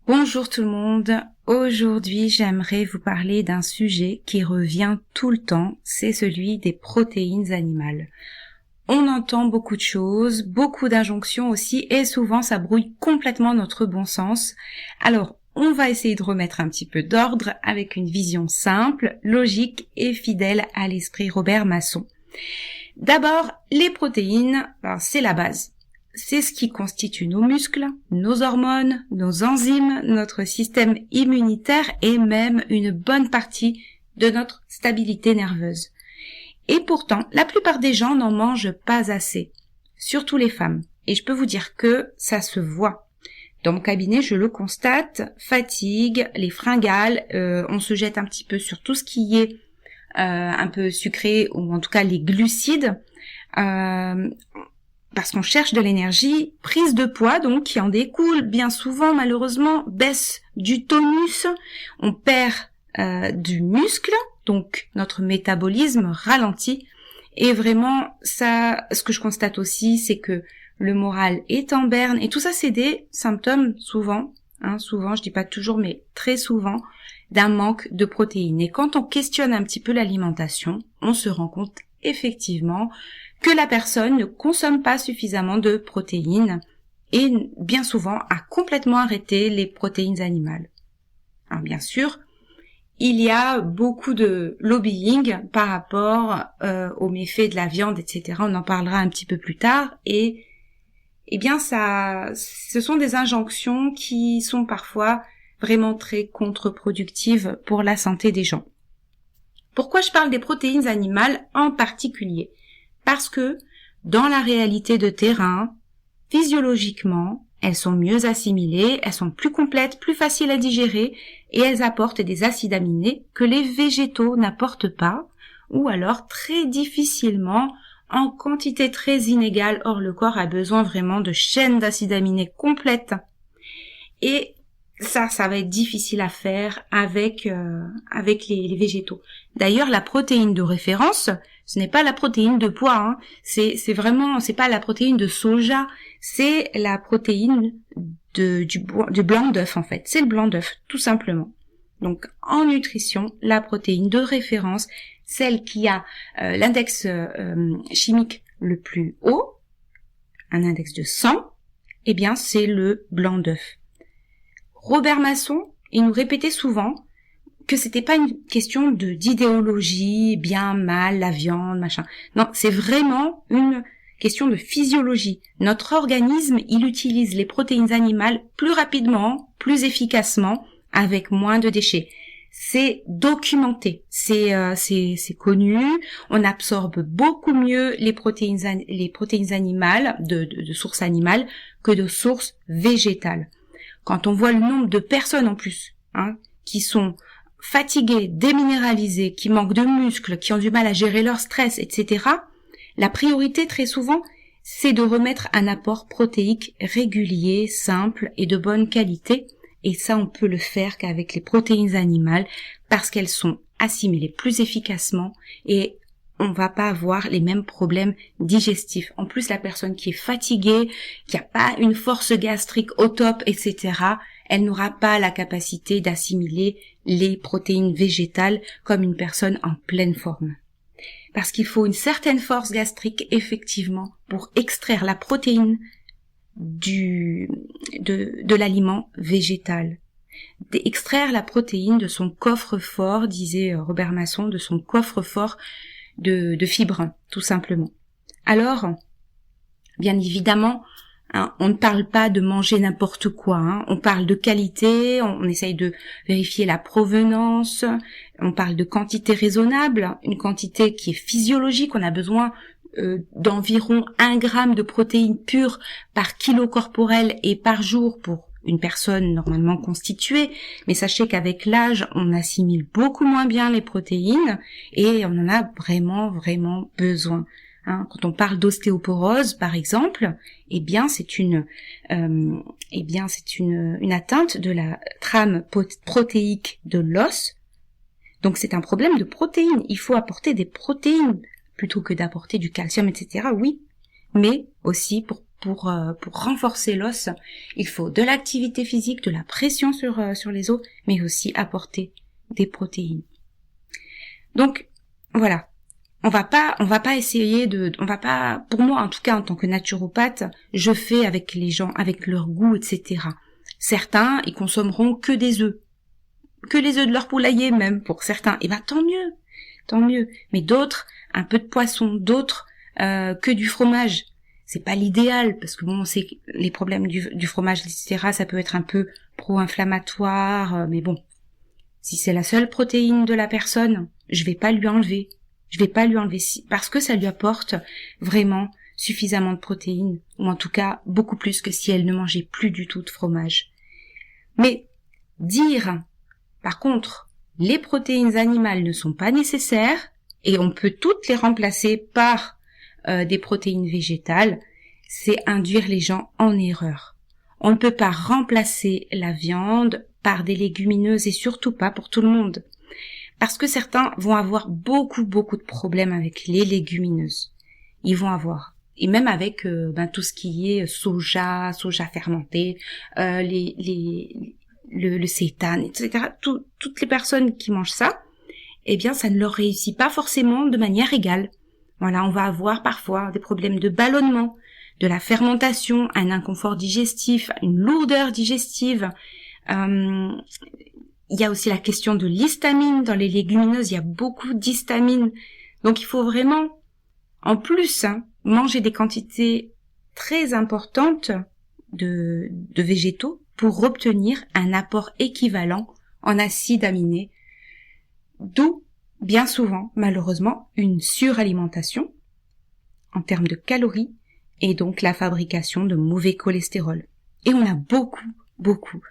Bonjour tout le monde, aujourd'hui j'aimerais vous parler d'un sujet qui revient tout le temps, c'est celui des protéines animales. On entend beaucoup de choses, beaucoup d'injonctions aussi, et souvent ça brouille complètement notre bon sens. Alors on va essayer de remettre un petit peu d'ordre avec une vision simple, logique et fidèle à l'esprit Robert Masson. D'abord, les protéines, c'est la base. C'est ce qui constitue nos muscles, nos hormones, nos enzymes, notre système immunitaire et même une bonne partie de notre stabilité nerveuse. Et pourtant, la plupart des gens n'en mangent pas assez, surtout les femmes. Et je peux vous dire que ça se voit. Dans mon cabinet, je le constate, fatigue, les fringales, on se jette un petit peu sur tout ce qui est un peu sucré, ou en tout cas les glucides, parce qu'on cherche de l'énergie, prise de poids donc qui en découle bien souvent malheureusement, baisse du tonus, on perd du muscle, donc notre métabolisme ralentit et vraiment ça, ce que je constate aussi c'est que le moral est en berne et tout ça c'est des symptômes souvent, je dis pas toujours mais très souvent, d'un manque de protéines. Et quand on questionne un petit peu l'alimentation, on se rend compte effectivement que la personne ne consomme pas suffisamment de protéines et bien souvent a complètement arrêté les protéines animales. Alors bien sûr, il y a beaucoup de lobbying par rapport aux méfaits de la viande, etc. On en parlera un petit peu plus tard et bien ce sont des injonctions qui sont parfois vraiment très contre-productives pour la santé des gens. Pourquoi je parle des protéines animales en particulier ? Parce que, dans la réalité de terrain, physiologiquement, elles sont mieux assimilées, elles sont plus complètes, plus faciles à digérer, et elles apportent des acides aminés que les végétaux n'apportent pas, ou alors très difficilement, en quantité très inégale. Or, le corps a besoin vraiment de chaînes d'acides aminés complètes. Et ça va être difficile à faire avec les végétaux. D'ailleurs, la protéine de référence, ce n'est pas la protéine de pois, c'est pas la protéine de soja, c'est la protéine du blanc d'œuf en fait. C'est le blanc d'œuf, tout simplement. Donc, en nutrition, la protéine de référence, celle qui a l'index chimique le plus haut, un index de 100, eh bien, c'est le blanc d'œuf. Robert Masson, il nous répétait souvent que c'était pas une question d'idéologie, bien, mal, la viande, machin. Non, c'est vraiment une question de physiologie. Notre organisme, il utilise les protéines animales plus rapidement, plus efficacement, avec moins de déchets. C'est documenté, c'est connu, on absorbe beaucoup mieux les protéines animales, de sources animales, que de sources végétales. Quand on voit le nombre de personnes en plus, qui sont fatiguées, déminéralisées, qui manquent de muscles, qui ont du mal à gérer leur stress, etc., la priorité très souvent, c'est de remettre un apport protéique régulier, simple et de bonne qualité. Et ça, on peut le faire qu'avec les protéines animales parce qu'elles sont assimilées plus efficacement et on va pas avoir les mêmes problèmes digestifs. En plus, la personne qui est fatiguée, qui a pas une force gastrique au top, etc., elle n'aura pas la capacité d'assimiler les protéines végétales comme une personne en pleine forme. Parce qu'il faut une certaine force gastrique, effectivement, pour extraire la protéine de l'aliment végétal. Extraire la protéine de son coffre-fort, disait Robert Masson, de son coffre-fort de fibres, tout simplement. Alors, bien évidemment, on ne parle pas de manger n'importe quoi, on parle de qualité, on essaye de vérifier la provenance, on parle de quantité raisonnable, une quantité qui est physiologique, on a besoin d'environ 1 gramme de protéines pures par kilo corporel et par jour pour une personne normalement constituée, mais sachez qu'avec l'âge, on assimile beaucoup moins bien les protéines et on en a vraiment, vraiment besoin. Quand on parle d'ostéoporose, par exemple, c'est une atteinte de la trame protéique de l'os. Donc c'est un problème de protéines. Il faut apporter des protéines plutôt que d'apporter du calcium, etc. Oui, mais aussi pour pour renforcer l'os, il faut de l'activité physique, de la pression sur les os, mais aussi apporter des protéines. Donc voilà, on va pas essayer pour moi en tout cas en tant que naturopathe, je fais avec les gens, avec leur goût, etc. Certains, ils consommeront que des œufs, que les œufs de leur poulailler même pour certains. Et ben tant mieux. Mais d'autres, un peu de poisson, d'autres que du fromage. C'est pas l'idéal parce que bon, on sait que les problèmes du fromage, etc. Ça peut être un peu pro-inflammatoire, mais bon, si c'est la seule protéine de la personne, je vais pas lui enlever parce que ça lui apporte vraiment suffisamment de protéines, ou en tout cas beaucoup plus que si elle ne mangeait plus du tout de fromage. Mais dire, par contre, les protéines animales ne sont pas nécessaires et on peut toutes les remplacer par des protéines végétales, c'est induire les gens en erreur. On ne peut pas remplacer la viande par des légumineuses et surtout pas pour tout le monde. Parce que certains vont avoir beaucoup de problèmes avec les légumineuses. Ils vont avoir, et même avec tout ce qui est soja fermenté, le seitan, etc. Toutes les personnes qui mangent ça, eh bien ça ne leur réussit pas forcément de manière égale. Voilà, on va avoir parfois des problèmes de ballonnement, de la fermentation, un inconfort digestif, une lourdeur digestive. Il y a aussi la question de l'histamine. Dans les légumineuses, il y a beaucoup d'histamine. Donc il faut vraiment, en plus, manger des quantités très importantes de végétaux pour obtenir un apport équivalent en acides aminés. D'où, bien souvent, malheureusement, une suralimentation en termes de calories et donc la fabrication de mauvais cholestérol. Et on a beaucoup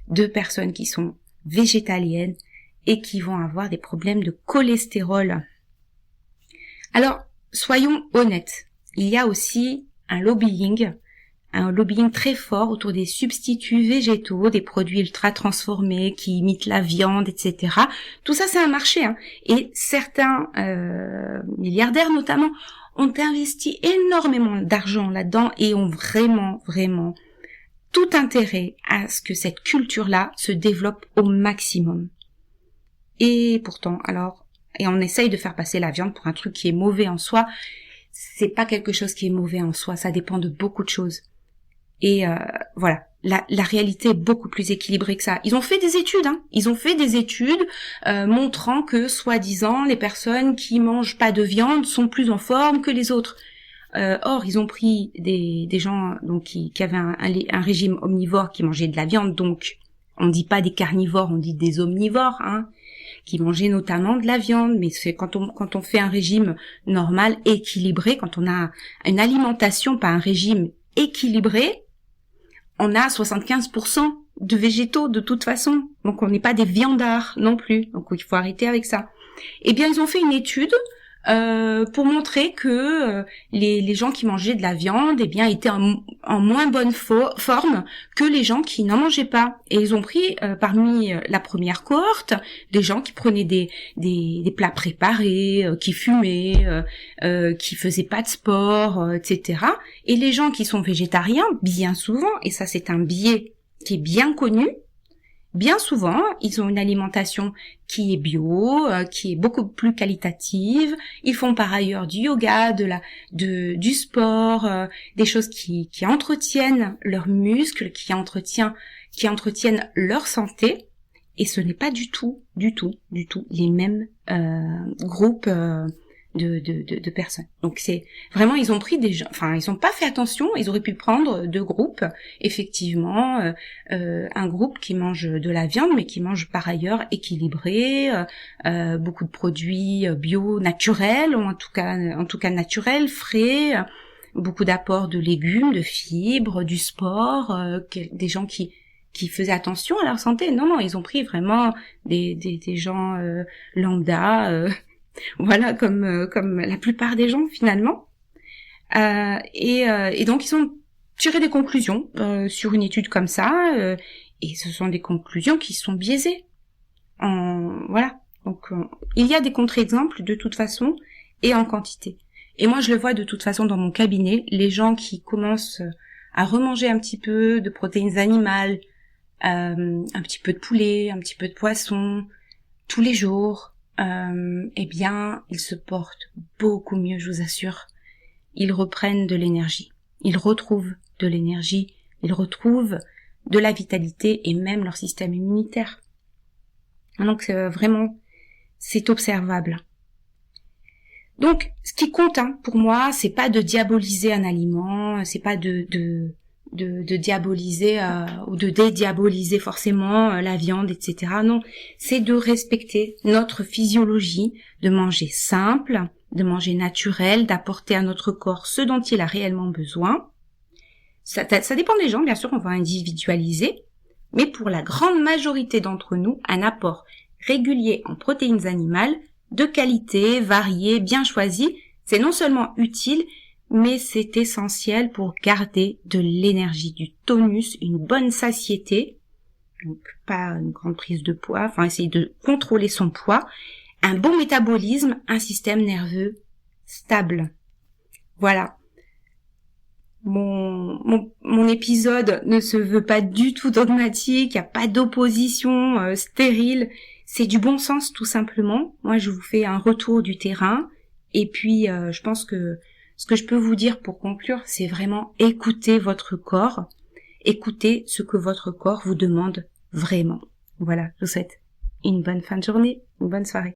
de personnes qui sont végétaliennes et qui vont avoir des problèmes de cholestérol. Alors, soyons honnêtes, il y a aussi un lobbying très fort autour des substituts végétaux, des produits ultra transformés qui imitent la viande, etc. Tout ça, c'est un marché, et certains milliardaires notamment ont investi énormément d'argent là-dedans et ont vraiment tout intérêt à ce que cette culture-là se développe au maximum. Et pourtant, on essaye de faire passer la viande pour un truc qui est mauvais en soi. C'est pas quelque chose qui est mauvais en soi, ça dépend de beaucoup de choses. Et voilà, la réalité est beaucoup plus équilibrée que ça. Ils ont fait des études, montrant que, soi-disant, les personnes qui mangent pas de viande sont plus en forme que les autres. Or, ils ont pris des gens donc qui avaient un régime omnivore, qui mangeaient de la viande, donc on dit pas des carnivores, on dit des omnivores, qui mangeaient notamment de la viande. Mais c'est quand on fait un régime normal, équilibré, quand on a une alimentation, pas un régime équilibré, on a 75% de végétaux de toute façon. Donc on n'est pas des viandards non plus. Donc il faut arrêter avec ça. Eh bien, ils ont fait une étude pour montrer que les gens qui mangeaient de la viande, eh bien, étaient en moins bonne forme que les gens qui n'en mangeaient pas. Et ils ont pris parmi la première cohorte des gens qui prenaient des plats préparés, qui fumaient, qui faisaient pas de sport, etc. Et les gens qui sont végétariens, bien souvent, et ça c'est un biais qui est bien connu, bien souvent, ils ont une alimentation qui est bio, qui est beaucoup plus qualitative. Ils font par ailleurs du yoga, du sport, des choses qui entretiennent leurs muscles, qui entretiennent leur santé. Et ce n'est pas du tout les mêmes groupes de personnes. Donc c'est vraiment, ils ont pris des gens, ils ont pas fait attention, ils auraient pu prendre deux groupes, effectivement, un groupe qui mange de la viande mais qui mange par ailleurs équilibré, beaucoup de produits bio naturels, ou en tout cas naturels, frais, beaucoup d'apports de légumes, de fibres, du sport, des gens qui faisaient attention à leur santé. Non, ils ont pris vraiment des gens lambda, voilà, comme la plupart des gens finalement. Et donc ils ont tiré des conclusions sur une étude comme ça, et ce sont des conclusions qui sont biaisées. Voilà. Donc il y a des contre-exemples de toute façon et en quantité. Et moi je le vois de toute façon dans mon cabinet, les gens qui commencent à remanger un petit peu de protéines animales, un petit peu de poulet, un petit peu de poisson, tous les jours, eh bien, ils se portent beaucoup mieux, je vous assure. Ils reprennent de l'énergie. Ils retrouvent de l'énergie. Ils retrouvent de la vitalité et même leur système immunitaire. Donc, vraiment, c'est observable. Donc, ce qui compte pour moi, c'est pas de diaboliser un aliment, c'est pas de diaboliser ou de dédiaboliser forcément la viande, etc. Non, c'est de respecter notre physiologie, de manger simple, de manger naturel, d'apporter à notre corps ce dont il a réellement besoin. Ça dépend des gens, bien sûr, on va individualiser, mais pour la grande majorité d'entre nous, un apport régulier en protéines animales, de qualité, varié, bien choisi, c'est non seulement utile, mais c'est essentiel pour garder de l'énergie, du tonus, une bonne satiété, donc pas une grande prise de poids, enfin essayer de contrôler son poids, un bon métabolisme, un système nerveux stable. Voilà. Mon épisode ne se veut pas du tout dogmatique, il n'y a pas d'opposition stérile, c'est du bon sens tout simplement. Moi je vous fais un retour du terrain et puis je pense que ce que je peux vous dire pour conclure, c'est vraiment écouter votre corps, écoutez ce que votre corps vous demande vraiment. Voilà, je vous souhaite une bonne fin de journée, une bonne soirée.